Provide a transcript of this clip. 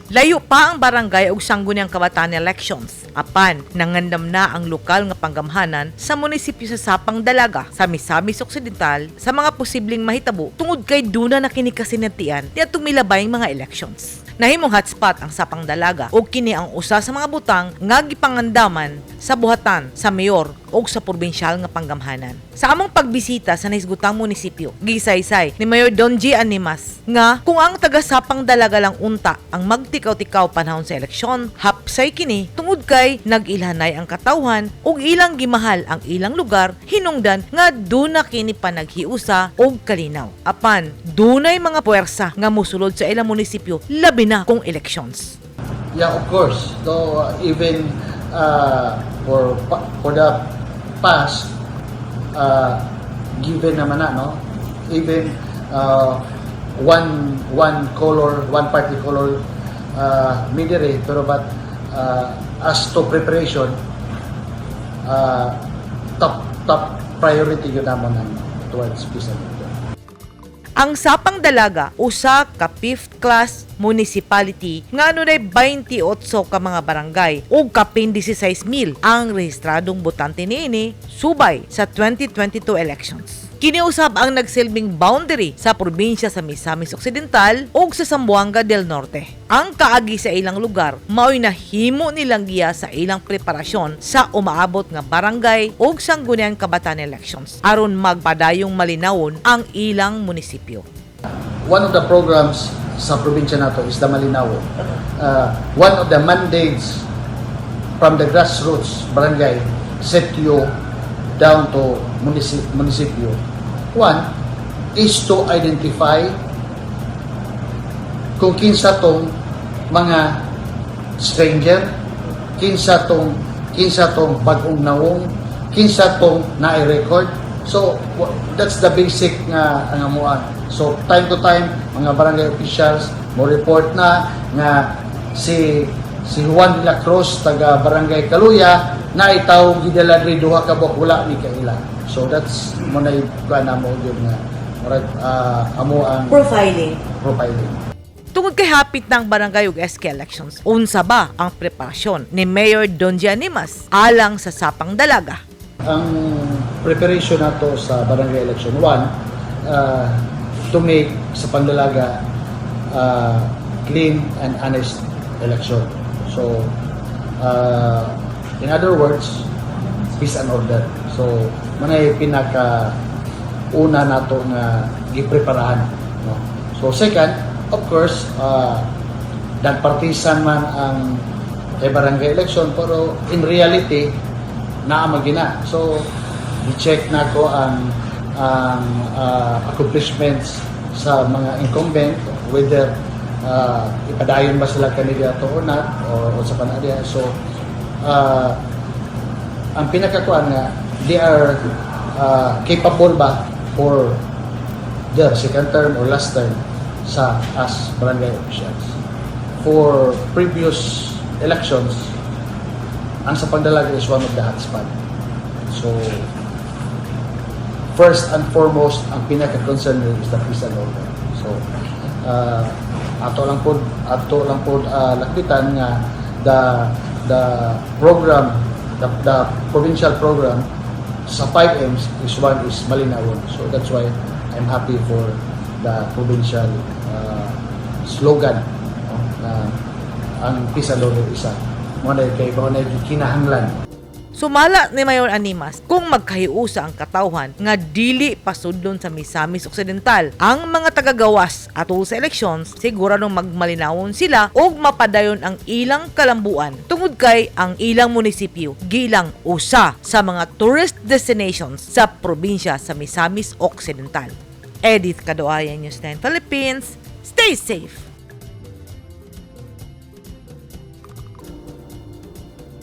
Layo pa ang barangay ug sangguniang kabataan elections. Apan, nangandam na ang lokal nga panggamhanan sa munisipyo sa Sapang Dalaga, sa Misamis Occidental sa mga posibleng mahitabo tungod kay duna na kini kasinatian di atong milabay mga elections. Nahimong hotspot ang Sapang Dalaga ug kini ang usa sa mga butang nga gipangandaman sa buhatan sa mayor o sa probinsyal nga panggamhanan. Sa among pagbisita sa naisgutang munisipyo, gisaysay ni Mayor Don G. Animas nga kung ang taga Sapang Dalaga lang unta ang magtikaw-tikaw panahon sa eleksyon, hapsay kini tungod kay nag-ilhanay ang katawhan ug ilang gimahal ang ilang lugar, hinungdan nga duna kini pa naghiusa og kalinaw. Apan dunay mga puwersa nga mosulod sa ilang munisipyo labi na kung elections. Yeah, of course. So even for the past, given naman na, no? Even one color, one party color midere, pero but as to preparation, top priority yun naman towards peace and order. Ang Sapang Dalaga, usa ka 5th class municipality nga dunay 28 ka mga barangay ug kapin 16,000 ang rehistradong botante niini subay sa 2022 elections. Kiniusab ang nagsilbing boundary sa probinsya sa Misamis Occidental ug sa Zamboanga del Norte. Ang kaagi sa ilang lugar mao'y nahimo nilang giya sa ilang preparasyon sa umaabot nga barangay ug sangguniang kabataan elections aron magpadayong malinawon ang ilang munisipyo. One of the programs sa probinsya nato is the Malinaw. One of the mandates from the grassroots barangay setyo down to munisipyo. One is to identify kung kinsa tong mga stranger, kinsa tong bagong nawong, kinsa tong na-record. So that's the basic nga ang amuan. So time to time mga barangay officials mo report na nga si Juan de la Cruz taga barangay Kaluya na itaw gidala diri duha ka buok wala ni kaila. So that's mo na na mo gyud nga amo ang Profiling. Tungod kay hapit ng barangay ug SK elections, unsa ba ang preparasyon ni Mayor Don G. Animas alang sa Sapang Dalaga? Ang preparation nato sa barangay election, one, to make sa Pandalaga clean and honest election. So, in other words, peace and order. So, manay pinaka-una nato nga gipreparahan. No? So, second, of course, nagpartisan man ang barangay election, pero in reality, naamagina. So, i-check na ko ang accomplishments sa mga incumbent, whether ipadayon ba sila kandidato or not, or sa panadya. So, ang pinakakuan nga, they are capable ba for their second term or last term as barangay officials. For previous elections, ang Sapang Dalaga is one of the hotspot. So, first and foremost, ang pinaka-concern is the peace and order. So, ato lang po lapitan nga the program, the provincial program sa 5 M's is one is Malinawon. So that's why I'm happy for the provincial slogan na ang peace and order isa. Muna kay baon na kinahanglan. Sumala ni Mayor Animas kung magkahiusa ang katawhan nga dili pasudlon sa Misamis Occidental ang mga tagagawas atul sa elections, siguradong magmalinawon sila og mapadayon ang ilang kalambuan tungod kay ang ilang munisipyo gilang usa sa mga tourist destinations sa probinsya sa Misamis Occidental. Edith Cadoayan, News 10 Philippines. Stay safe!